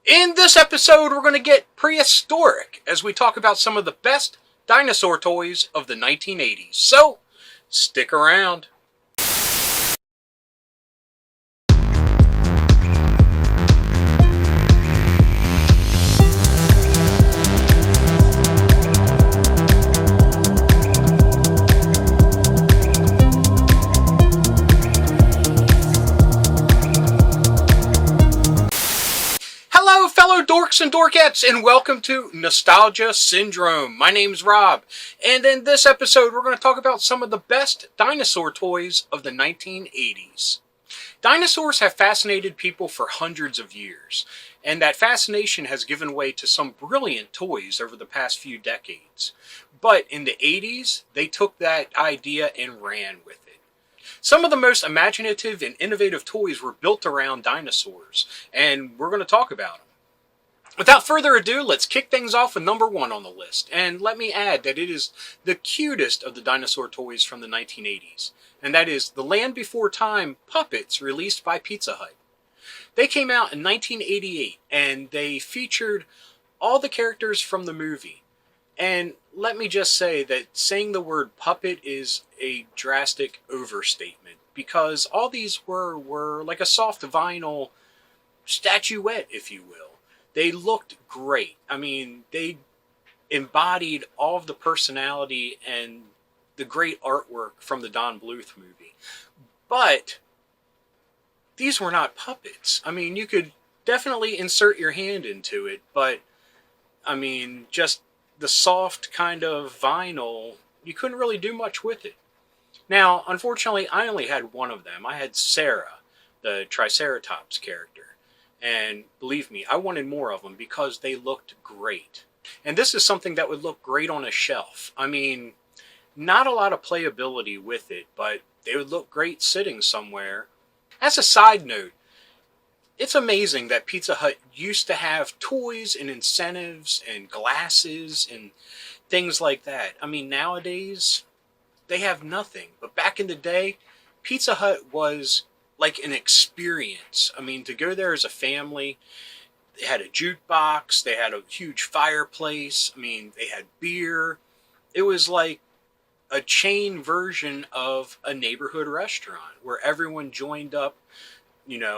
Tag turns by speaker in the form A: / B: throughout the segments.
A: In this episode, we're going to get prehistoric as we talk about some of the best dinosaur toys of the 1980s. So, stick around. Hello, fellow dorks and dorkettes, and welcome to Nostalgia Syndrome. My name's Rob, and in this episode, we're going to talk about some of the best dinosaur toys of the 1980s. Dinosaurs have fascinated people for hundreds of years, and that fascination has given way to some brilliant toys over the past few decades. But in the 80s, they took that idea and ran with it. Some of the most imaginative and innovative toys were built around dinosaurs, and we're going to talk about them. Without further ado, let's kick things off with number one on the list. And let me add that it is the cutest of the dinosaur toys from the 1980s. And that is the Land Before Time puppets released by Pizza Hut. They came out in 1988 and they featured all the characters from the movie. And let me just say that saying the word puppet is a drastic overstatement, because all these were like a soft vinyl statuette, if you will. They looked great. I mean, they embodied all of the personality and the great artwork from the Don Bluth movie. But these were not puppets. I mean, you could definitely insert your hand into it, but I mean, just the soft kind of vinyl, you couldn't really do much with it. Now, unfortunately, I only had one of them. I had Sarah, the Triceratops character. And believe me, I wanted more of them because they looked great. And this is something that would look great on a shelf. I mean, not a lot of playability with it, but they would look great sitting somewhere. As a side note, it's amazing that Pizza Hut used to have toys and incentives and glasses and things like that. I mean, nowadays, they have nothing. But back in the day, Pizza Hut was like an experience. I mean, to go there as a family, they had a jukebox, they had a huge fireplace, I mean, they had beer. It was like a chain version of a neighborhood restaurant where everyone joined up,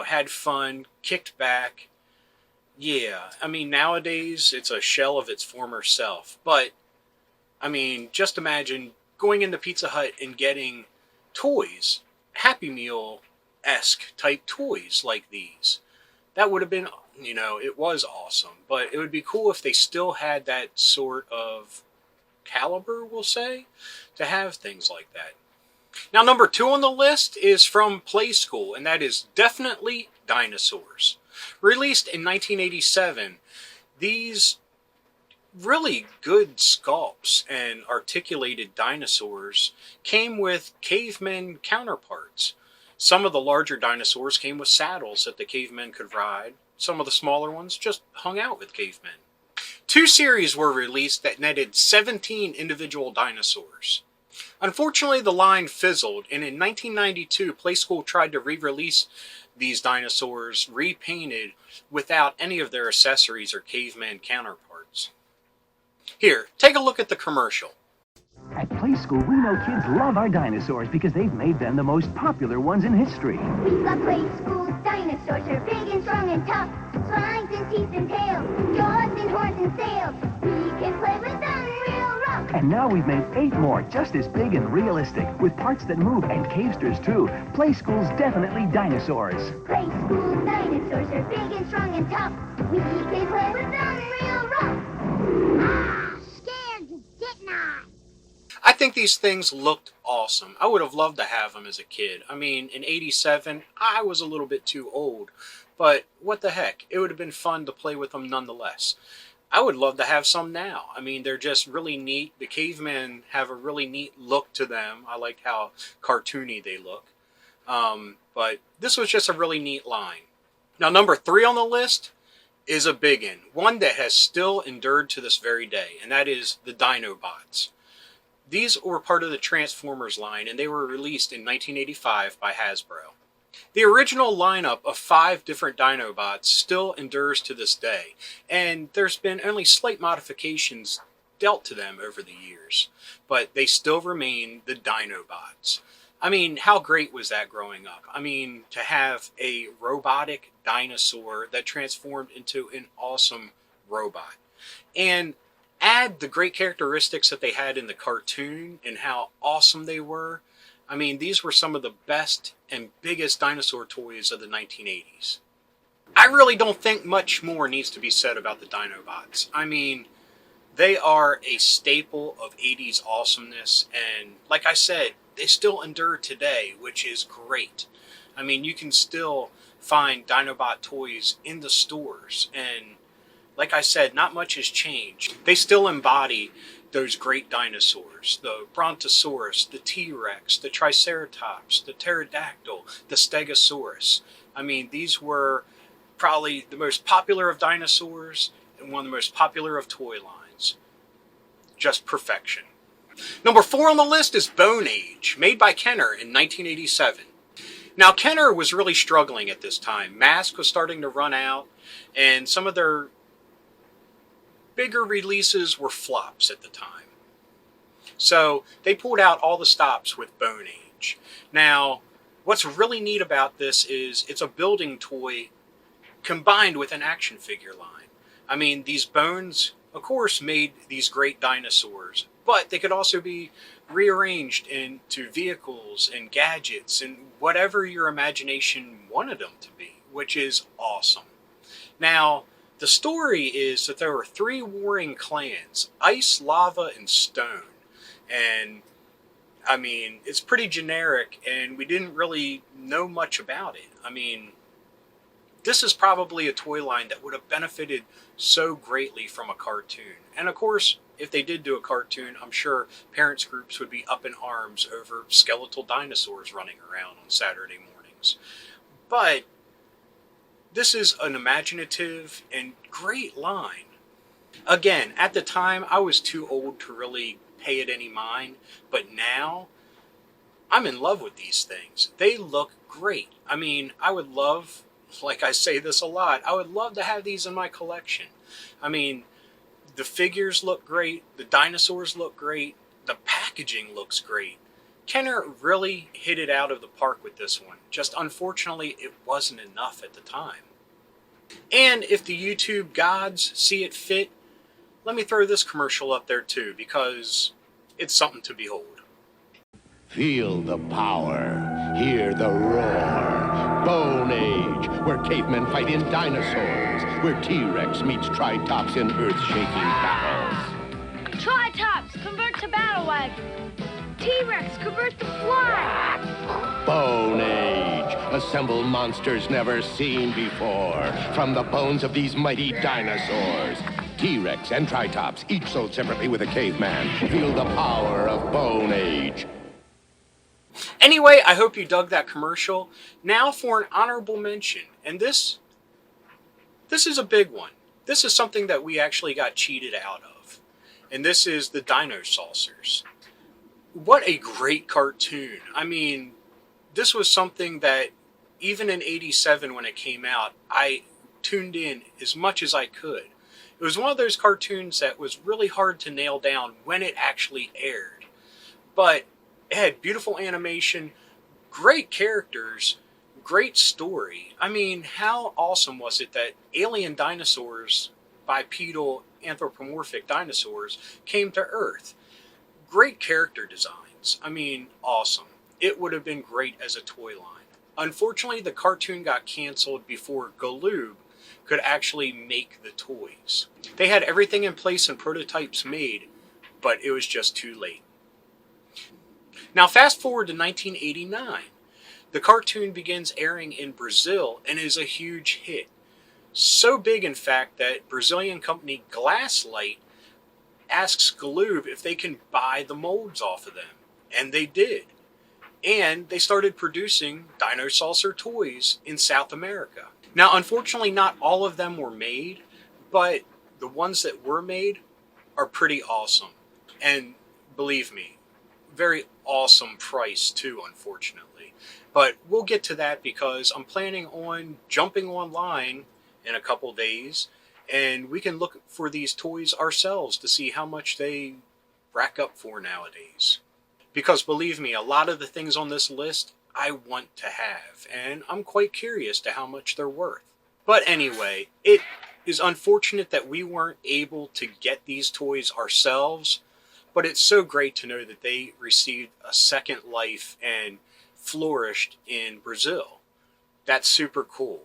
A: had fun, kicked back. Yeah, I mean, nowadays it's a shell of its former self. But, I mean, just imagine going into Pizza Hut and getting toys, Happy Meal-esque type toys like these. That would have been, it was awesome. But it would be cool if they still had that sort of caliber, we'll say, to have things like that. Now, number two on the list is from Play School, and that is definitely Dinosaurs. Released in 1987, these really good sculpts and articulated dinosaurs came with cavemen counterparts. Some of the larger dinosaurs came with saddles that the cavemen could ride. Some of the smaller ones just hung out with cavemen. Two series were released that netted 17 individual dinosaurs. Unfortunately, the line fizzled, and in 1992, Play School tried to re-release these dinosaurs repainted without any of their accessories or caveman counterparts. Here, take a look at the commercial.
B: At Play School, we know kids love our dinosaurs because they've made them the most popular ones in history.
C: We've got Play School dinosaurs are big and strong and tough. Spines and teeth and tails, jaws and horns and sails. We can play with them real rough.
B: And now we've made 8 more just as big and realistic, with parts that move and cavesters too. Play School's definitely dinosaurs.
C: Play School dinosaurs are big and strong and tough. We can play with them real rough. Ah, scared, didn't I?
A: I think these things looked awesome. I would have loved to have them as a kid. I mean, in 87, I was a little bit too old. But what the heck, it would have been fun to play with them nonetheless. I would love to have some now. I mean, they're just really neat. The cavemen have a really neat look to them. I like how cartoony they look. But this was just a really neat line. Now, number three on the list is a big one that has still endured to this very day, and that is the Dinobots. These were part of the Transformers line, and they were released in 1985 by Hasbro. The original lineup of 5 different Dinobots still endures to this day, and there's been only slight modifications dealt to them over the years, but they still remain the Dinobots. I mean, how great was that growing up? I mean, to have a robotic dinosaur that transformed into an awesome robot. And add the great characteristics that they had in the cartoon and how awesome they were. I mean, these were some of the best and biggest dinosaur toys of the 1980s. I really don't think much more needs to be said about the Dinobots. I mean, they are a staple of 80s awesomeness, and like I said, they still endure today, which is great. I mean, you can still find Dinobot toys in the stores, and like I said, not much has changed. They still embody those great dinosaurs. The Brontosaurus, the T-Rex, the Triceratops, the Pterodactyl, the Stegosaurus. I mean, these were probably the most popular of dinosaurs and one of the most popular of toy lines. Just perfection. Number 4 on the list is Bone Age, made by Kenner in 1987. Now, Kenner was really struggling at this time. Mask was starting to run out, and some of their bigger releases were flops at the time. So they pulled out all the stops with Bone Age. Now, what's really neat about this is it's a building toy combined with an action figure line. I mean, these bones, of course, made these great dinosaurs, but they could also be rearranged into vehicles and gadgets and whatever your imagination wanted them to be, which is awesome. Now, the story is that there were 3 warring clans, Ice, Lava, and Stone. And, I mean, it's pretty generic, and we didn't really know much about it. I mean, this is probably a toy line that would have benefited so greatly from a cartoon. And, of course, if they did do a cartoon, I'm sure parents' groups would be up in arms over skeletal dinosaurs running around on Saturday mornings. But this is an imaginative and great line. Again, at the time, I was too old to really pay it any mind, but now, I'm in love with these things. They look great. I mean, I would love, like I say this a lot, I would love to have these in my collection. I mean, the figures look great, the dinosaurs look great, the packaging looks great. Kenner really hit it out of the park with this one. Just unfortunately, it wasn't enough at the time. And if the YouTube gods see it fit, let me throw this commercial up there too, because it's something to behold.
D: Feel the power, hear the roar. Bone Age, where cavemen fight in dinosaurs, where T-Rex meets Tritops in earth-shaking battles.
C: Tritops, convert to battle wagon. T-Rex, convert to fly.
D: Bone Age, assemble monsters never seen before from the bones of these mighty dinosaurs. T-Rex and Tritops, each sold separately with a caveman. Feel the power of Bone Age.
A: Anyway, I hope you dug that commercial. Now for an honorable mention, and this is a big one. This is something that we actually got cheated out of, and this is the Dino Saucers. What a great cartoon. I mean, this was something that even in '87 when it came out, I tuned in as much as I could. It was one of those cartoons that was really hard to nail down when it actually aired. But it had beautiful animation, great characters, great story. I mean, how awesome was it that alien dinosaurs, bipedal anthropomorphic dinosaurs, came to Earth? Great character designs. I mean, awesome. It would have been great as a toy line. Unfortunately, the cartoon got canceled before Galoob could actually make the toys. They had everything in place and prototypes made, but it was just too late. Now fast forward to 1989. The cartoon begins airing in Brazil and is a huge hit. So big, in fact, that Brazilian company Glasslight asks Galoob if they can buy the molds off of them. And they did. And they started producing Dino Saucer toys in South America. Now, unfortunately, not all of them were made, but the ones that were made are pretty awesome. And believe me, very awesome price too, unfortunately. But we'll get to that because I'm planning on jumping online in a couple days, and we can look for these toys ourselves to see how much they rack up for nowadays. Because believe me, a lot of the things on this list I want to have, and I'm quite curious to how much they're worth. But anyway, it is unfortunate that we weren't able to get these toys ourselves, but it's so great to know that they received a second life and flourished in Brazil. That's super cool.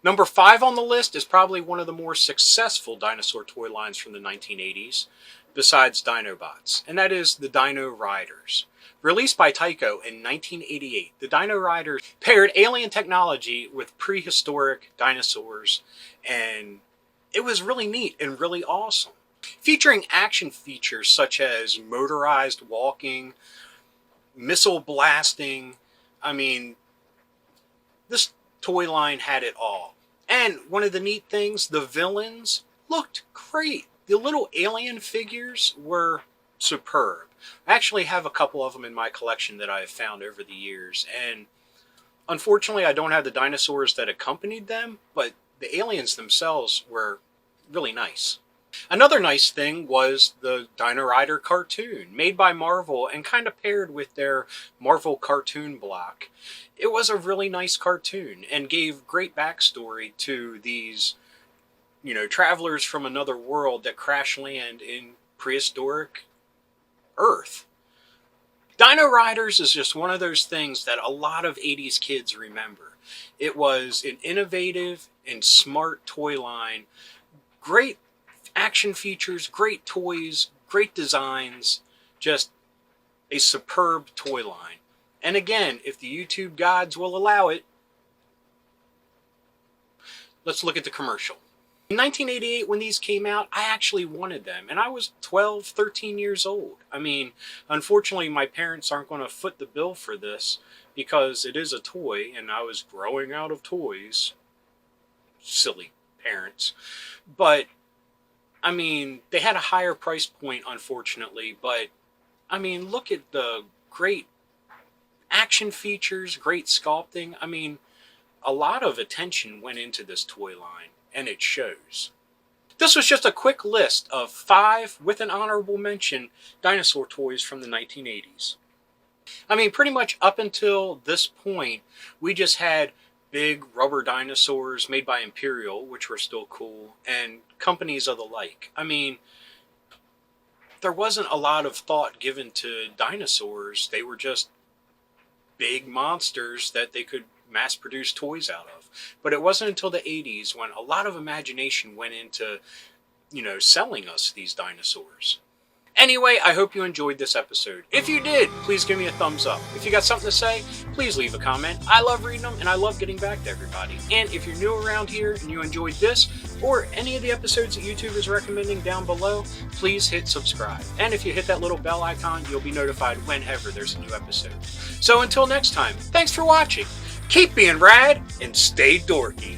A: Number 5 on the list is probably one of the more successful dinosaur toy lines from the 1980s, besides Dinobots, and that is the Dino Riders. Released by Tyco in 1988, the Dino Riders paired alien technology with prehistoric dinosaurs, and it was really neat and really awesome. Featuring action features such as motorized walking, missile blasting. I mean, this toy line had it all. And one of the neat things, the villains looked great. The little alien figures were superb. I actually have a couple of them in my collection that I have found over the years, and unfortunately I don't have the dinosaurs that accompanied them, but the aliens themselves were really nice. Another nice thing was the Dino Rider cartoon, made by Marvel and kind of paired with their Marvel cartoon block. It was a really nice cartoon and gave great backstory to these, travelers from another world that crash land in prehistoric Earth. Dino Riders is just one of those things that a lot of 80s kids remember. It was an innovative and smart toy line, great action features, great toys, great designs, just a superb toy line. And again, if the YouTube gods will allow it, let's look at the commercial. In 1988, when these came out, I actually wanted them, and I was 12, 13 years old. I mean, unfortunately, my parents aren't going to foot the bill for this because it is a toy, and I was growing out of toys. Silly parents. But, I mean, they had a higher price point, unfortunately, but, I mean, look at the great action features, great sculpting. I mean, a lot of attention went into this toy line, and it shows. This was just a quick list of 5, with an honorable mention, dinosaur toys from the 1980s. I mean, pretty much up until this point, we just had big rubber dinosaurs made by Imperial, which were still cool, and companies of the like. I mean, there wasn't a lot of thought given to dinosaurs. They were just big monsters that they could mass-produce toys out of. But it wasn't until the 80s when a lot of imagination went into, selling us these dinosaurs. Anyway, I hope you enjoyed this episode. If you did, please give me a thumbs up. If you got something to say, please leave a comment. I love reading them, and I love getting back to everybody. And if you're new around here and you enjoyed this, or any of the episodes that YouTube is recommending down below, please hit subscribe. And if you hit that little bell icon, you'll be notified whenever there's a new episode. So until next time, thanks for watching. Keep being rad and stay dorky.